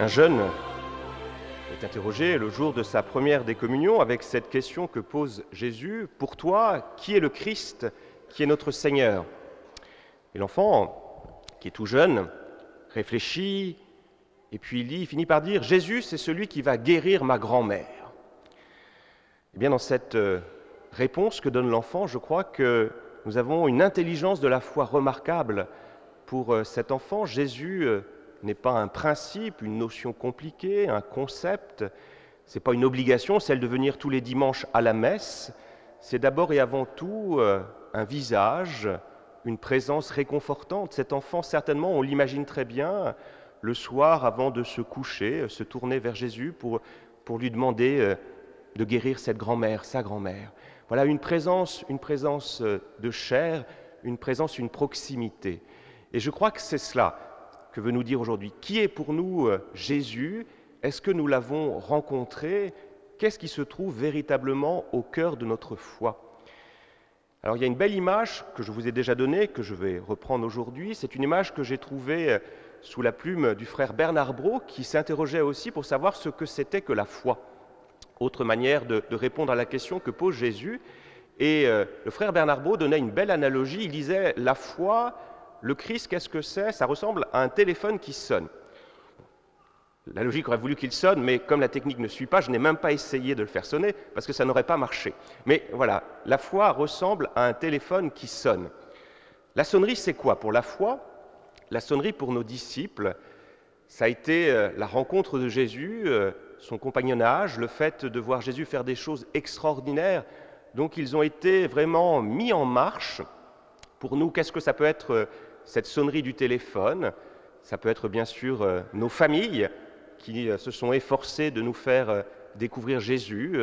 Un jeune est interrogé le jour de sa première décommunion avec cette question que pose Jésus: « Pour toi, qui est le Christ, qui est notre Seigneur ?» Et l'enfant, qui est tout jeune, réfléchit et puis il finit par dire: « Jésus, c'est celui qui va guérir ma grand-mère. » Eh bien, dans cette réponse que donne l'enfant, je crois que nous avons une intelligence de la foi remarquable. Pour cet enfant, Jésus n'est pas un principe, une notion compliquée, un concept. Ce n'est pas une obligation, celle de venir tous les dimanches à la messe. C'est d'abord et avant tout un visage, une présence réconfortante. Cet enfant, certainement, on l'imagine très bien, le soir, avant de se coucher, se tourner vers Jésus pour lui demander de guérir cette grand-mère, sa grand-mère. Voilà une présence de chair, une présence, une proximité. Et je crois que c'est cela que veut nous dire aujourd'hui. Qui est pour nous Jésus? Est-ce que nous l'avons rencontré? Qu'est-ce qui se trouve véritablement au cœur de notre foi? Alors il y a une belle image que je vous ai déjà donnée, que je vais reprendre aujourd'hui. C'est une image que j'ai trouvée sous la plume du frère Bernard Brault, qui s'interrogeait aussi pour savoir ce que c'était que la foi. Autre manière de répondre à la question que pose Jésus. Et le frère Bernard Brault donnait une belle analogie. Il disait: la foi, le Christ, qu'est-ce que c'est? Ça ressemble à un téléphone qui sonne. La logique aurait voulu qu'il sonne, mais comme la technique ne suit pas, je n'ai même pas essayé de le faire sonner, parce que ça n'aurait pas marché. Mais voilà, la foi ressemble à un téléphone qui sonne. La sonnerie, c'est quoi pour la foi? La sonnerie pour nos disciples, ça a été la rencontre de Jésus, son compagnonnage, le fait de voir Jésus faire des choses extraordinaires. Donc ils ont été vraiment mis en marche. Pour nous, qu'est-ce que ça peut être cette sonnerie du téléphone? Ça peut être bien sûr nos familles qui se sont efforcées de nous faire découvrir Jésus,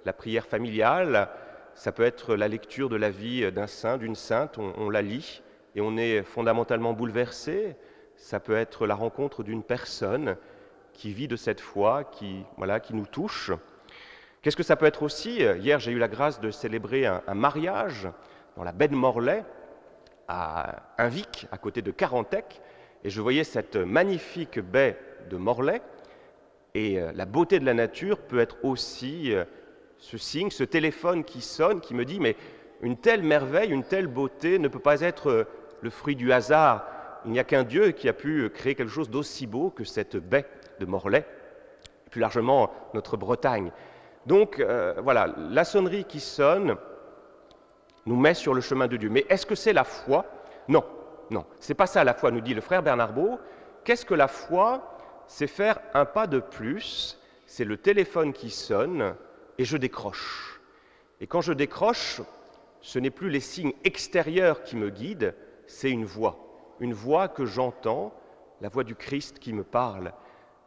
la prière familiale. Ça peut être la lecture de la vie d'un saint, d'une sainte, on la lit et on est fondamentalement bouleversé. Ça peut être la rencontre d'une personne qui vit de cette foi, qui nous touche. Qu'est-ce que ça peut être aussi? Hier, j'ai eu la grâce de célébrer un mariage dans la baie de Morlaix, à Invic, à côté de Carantec, et je voyais cette magnifique baie de Morlaix, et la beauté de la nature peut être aussi ce signe, ce téléphone qui sonne, qui me dit: mais une telle merveille, une telle beauté ne peut pas être le fruit du hasard. Il n'y a qu'un Dieu qui a pu créer quelque chose d'aussi beau que cette baie de Morlaix, et plus largement notre Bretagne. Donc voilà, la sonnerie qui sonne nous met sur le chemin de Dieu. Mais est-ce que c'est la foi? Non, non, c'est pas ça la foi, nous dit le frère Bernard Brault. Qu'est-ce que la foi? C'est faire un pas de plus, c'est le téléphone qui sonne et je décroche. Et quand je décroche, ce n'est plus les signes extérieurs qui me guident, c'est une voix que j'entends, la voix du Christ qui me parle,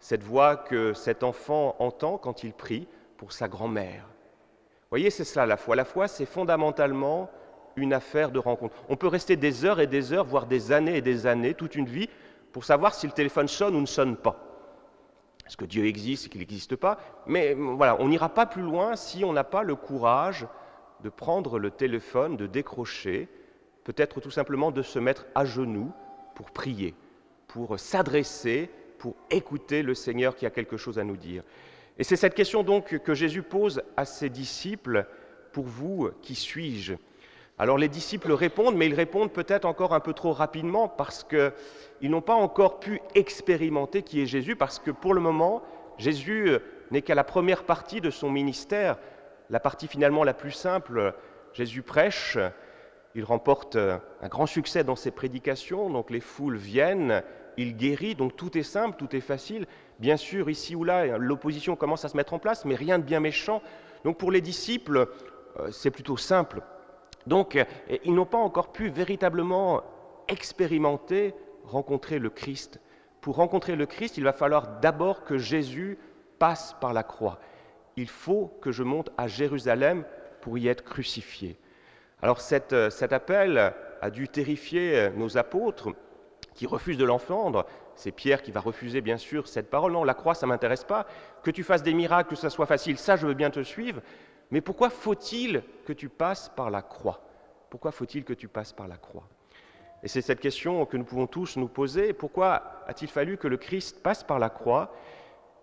cette voix que cet enfant entend quand il prie pour sa grand-mère. Vous voyez, c'est cela la foi. La foi, c'est fondamentalement une affaire de rencontre. On peut rester des heures et des heures, voire des années et des années, toute une vie, pour savoir si le téléphone sonne ou ne sonne pas. Est-ce que Dieu existe et qu'il n'existe pas? Mais voilà, on n'ira pas plus loin si on n'a pas le courage de prendre le téléphone, de décrocher, peut-être tout simplement de se mettre à genoux pour prier, pour s'adresser, pour écouter le Seigneur qui a quelque chose à nous dire. Et c'est cette question donc que Jésus pose à ses disciples: pour vous, qui suis-je? Alors les disciples répondent, mais ils répondent peut-être encore un peu trop rapidement parce qu'ils n'ont pas encore pu expérimenter qui est Jésus, parce que pour le moment, Jésus n'est qu'à la première partie de son ministère, la partie finalement la plus simple. Jésus prêche, il remporte un grand succès dans ses prédications, donc les foules viennent, il guérit, donc tout est simple, tout est facile. Bien sûr, ici ou là, l'opposition commence à se mettre en place, mais rien de bien méchant. Donc pour les disciples, c'est plutôt simple. Donc ils n'ont pas encore pu véritablement expérimenter, rencontrer le Christ. Pour rencontrer le Christ, il va falloir d'abord que Jésus passe par la croix. Il faut que je monte à Jérusalem pour y être crucifié. Alors cet appel a dû terrifier nos apôtres qui refusent de l'entendre. C'est Pierre qui va refuser bien sûr cette parole. Non, la croix, ça ne m'intéresse pas. Que tu fasses des miracles, que ça soit facile, ça je veux bien te suivre. Mais pourquoi faut-il que tu passes par la croix? Pourquoi faut-il que tu passes par la croix? Et c'est cette question que nous pouvons tous nous poser. Pourquoi a-t-il fallu que le Christ passe par la croix?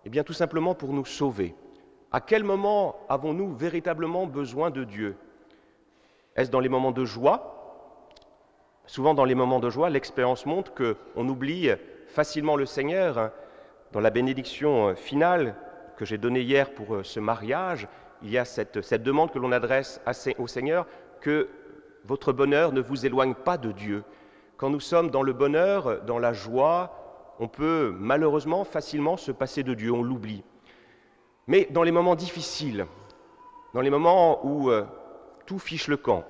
Eh bien, tout simplement pour nous sauver. À quel moment avons-nous véritablement besoin de Dieu? Est-ce dans les moments de joie? Souvent, dans les moments de joie, l'expérience montre qu'on oublie facilement le Seigneur. Dans la bénédiction finale que j'ai donnée hier pour ce mariage, il y a cette demande que l'on adresse au Seigneur, que votre bonheur ne vous éloigne pas de Dieu. Quand nous sommes dans le bonheur, dans la joie, on peut malheureusement facilement se passer de Dieu, on l'oublie. Mais dans les moments difficiles, dans les moments où tout fiche le camp,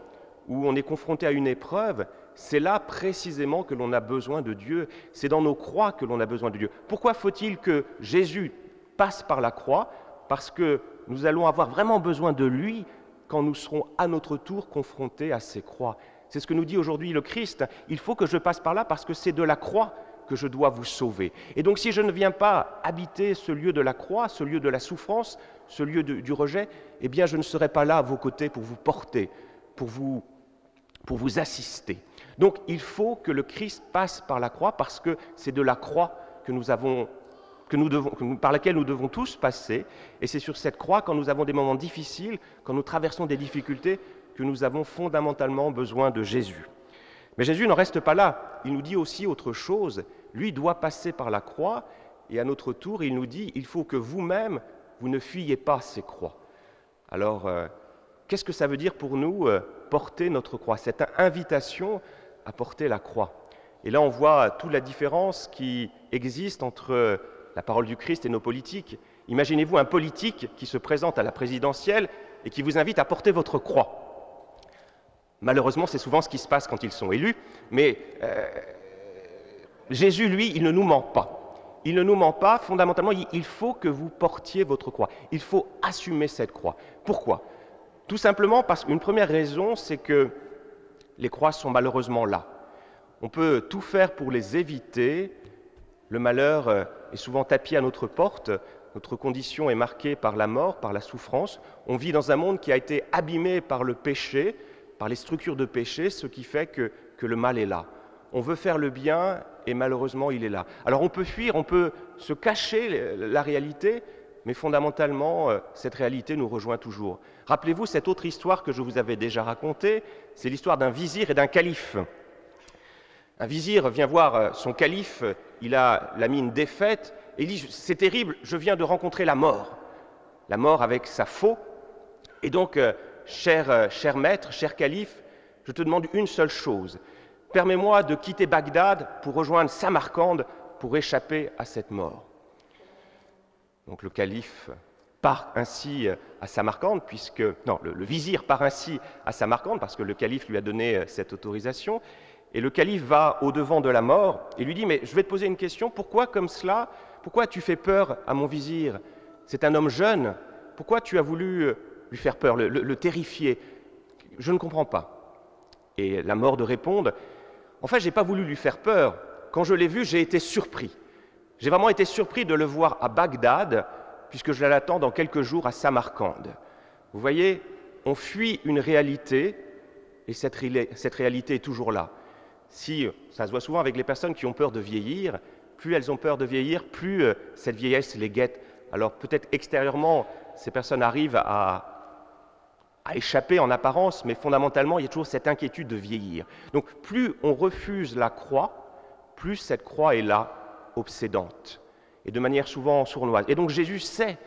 où on est confronté à une épreuve, c'est là précisément que l'on a besoin de Dieu, c'est dans nos croix que l'on a besoin de Dieu. Pourquoi faut-il que Jésus passe par la croix? Parce que nous allons avoir vraiment besoin de lui quand nous serons à notre tour confrontés à ces croix. C'est ce que nous dit aujourd'hui le Christ. Il faut que je passe par là parce que c'est de la croix que je dois vous sauver. Et donc si je ne viens pas habiter ce lieu de la croix, ce lieu de la souffrance, ce lieu du rejet, eh bien je ne serai pas là à vos côtés pour vous porter, pour vous assister. Donc il faut que le Christ passe par la croix parce que c'est de la croix par laquelle nous devons tous passer. Et c'est sur cette croix, quand nous avons des moments difficiles, quand nous traversons des difficultés, que nous avons fondamentalement besoin de Jésus. Mais Jésus n'en reste pas là. Il nous dit aussi autre chose. Lui doit passer par la croix et à notre tour, il nous dit, il faut que vous-même, vous ne fuyez pas ces croix. Alors, qu'est-ce que ça veut dire pour nous porter notre croix? Cette invitation à porter la croix. Et là, on voit toute la différence qui existe entre la parole du Christ et nos politiques. Imaginez-vous un politique qui se présente à la présidentielle et qui vous invite à porter votre croix. Malheureusement, c'est souvent ce qui se passe quand ils sont élus, mais Jésus, lui, il ne nous ment pas. Il ne nous ment pas, fondamentalement, il faut que vous portiez votre croix. Il faut assumer cette croix. Pourquoi? Tout simplement parce qu'une première raison, c'est que les croix sont malheureusement là. On peut tout faire pour les éviter. Le malheur est souvent tapis à notre porte. Notre condition est marquée par la mort, par la souffrance. On vit dans un monde qui a été abîmé par le péché, par les structures de péché, ce qui fait que le mal est là. On veut faire le bien et malheureusement il est là. Alors on peut fuir, on peut se cacher la réalité, mais fondamentalement cette réalité nous rejoint toujours. Rappelez-vous cette autre histoire que je vous avais déjà racontée, c'est l'histoire d'un vizir et d'un calife. Un vizir vient voir son calife, il a la mine défaite, et il dit « c'est terrible, je viens de rencontrer la mort avec sa faux, et donc cher maître, cher calife, je te demande une seule chose. Permets-moi de quitter Bagdad pour rejoindre Samarcande pour échapper à cette mort. » Donc le calife part ainsi à Samarcande, le vizir part ainsi à Samarcande parce que le calife lui a donné cette autorisation. Et le calife va au-devant de la mort et lui dit « Mais je vais te poser une question, pourquoi comme cela? Pourquoi as-tu fait peur à mon vizir? C'est un homme jeune, pourquoi tu as voulu lui faire peur, le terrifier? Je ne comprends pas. » Et la mort de répondre « En fait, je n'ai pas voulu lui faire peur. Quand je l'ai vu, j'ai été surpris. J'ai vraiment été surpris de le voir à Bagdad, puisque je l'attends dans quelques jours à Samarcande. » Vous voyez, on fuit une réalité, et cette réalité est toujours là. Si, ça se voit souvent avec les personnes qui ont peur de vieillir, plus elles ont peur de vieillir, plus cette vieillesse les guette. Alors peut-être extérieurement, ces personnes arrivent à échapper en apparence, mais fondamentalement, il y a toujours cette inquiétude de vieillir. Donc plus on refuse la croix, plus cette croix est là, obsédante, et de manière souvent sournoise. Et donc Jésus sait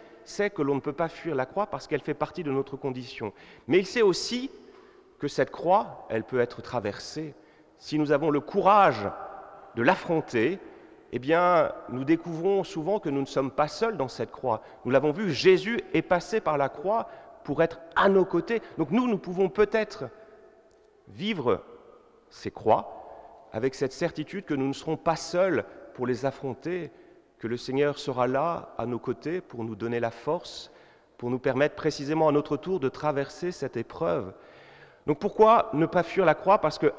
que l'on ne peut pas fuir la croix parce qu'elle fait partie de notre condition. Mais il sait aussi que cette croix, elle peut être traversée. Si nous avons le courage de l'affronter, eh bien, nous découvrons souvent que nous ne sommes pas seuls dans cette croix. Nous l'avons vu, Jésus est passé par la croix pour être à nos côtés. Donc nous pouvons peut-être vivre ces croix avec cette certitude que nous ne serons pas seuls pour les affronter, que le Seigneur sera là, à nos côtés, pour nous donner la force, pour nous permettre précisément à notre tour de traverser cette épreuve. Donc pourquoi ne pas fuir la croix? Parce que,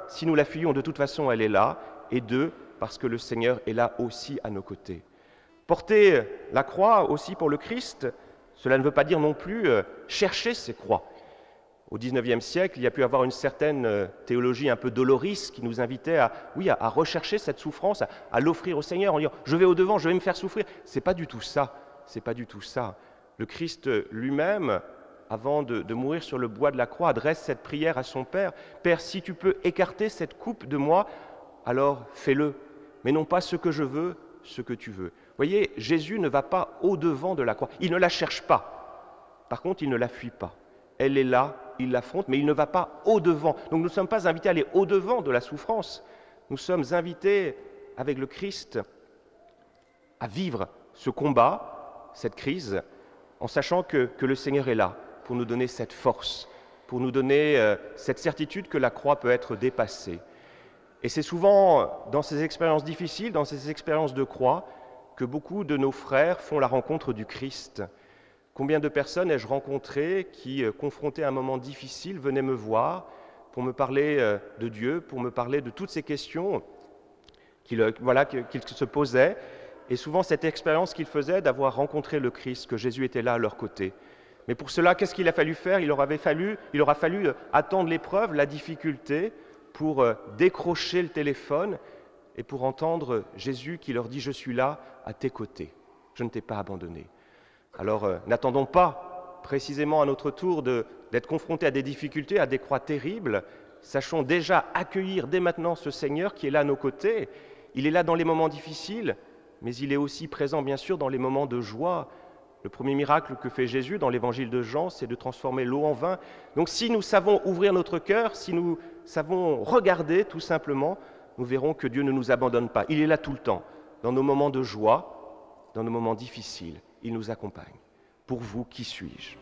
si nous la fuyons, de toute façon, elle est là, et deux, parce que le Seigneur est là aussi à nos côtés. Porter la croix aussi pour le Christ, cela ne veut pas dire non plus chercher ces croix. Au XIXe siècle, il y a pu avoir une certaine théologie un peu doloriste qui nous invitait à rechercher cette souffrance, à l'offrir au Seigneur en disant « je vais au-devant, je vais me faire souffrir ». C'est pas du tout ça, c'est pas du tout ça. Le Christ lui-même, avant de mourir sur le bois de la croix, adresse cette prière à son Père. « Père, si tu peux écarter cette coupe de moi, alors fais-le, mais non pas ce que je veux, ce que tu veux. » Vous voyez, Jésus ne va pas au-devant de la croix. Il ne la cherche pas. Par contre, il ne la fuit pas. Elle est là, il l'affronte, mais il ne va pas au-devant. Donc nous ne sommes pas invités à aller au-devant de la souffrance. Nous sommes invités, avec le Christ, à vivre ce combat, cette crise, en sachant que le Seigneur est là pour nous donner cette force, pour nous donner cette certitude que la croix peut être dépassée. Et c'est souvent dans ces expériences difficiles, dans ces expériences de croix, que beaucoup de nos frères font la rencontre du Christ. Combien de personnes ai-je rencontrées qui, confrontées à un moment difficile, venaient me voir pour me parler de Dieu, pour me parler de toutes ces questions qu'ils se posaient. Et souvent, cette expérience qu'ils faisaient d'avoir rencontré le Christ, que Jésus était là à leur côté. Mais pour cela, qu'est-ce qu'il a fallu faire? Il aura fallu attendre l'épreuve, la difficulté, pour décrocher le téléphone et pour entendre Jésus qui leur dit « Je suis là, à tes côtés, je ne t'ai pas abandonné ». Alors n'attendons pas précisément à notre tour d'être confrontés à des difficultés, à des croix terribles. Sachons déjà accueillir dès maintenant ce Seigneur qui est là à nos côtés. Il est là dans les moments difficiles, mais il est aussi présent bien sûr dans les moments de joie. Le premier miracle que fait Jésus dans l'évangile de Jean, c'est de transformer l'eau en vin. Donc si nous savons ouvrir notre cœur, si nous savons regarder tout simplement, nous verrons que Dieu ne nous abandonne pas. Il est là tout le temps, dans nos moments de joie, dans nos moments difficiles. Il nous accompagne. Pour vous, qui suis-je ?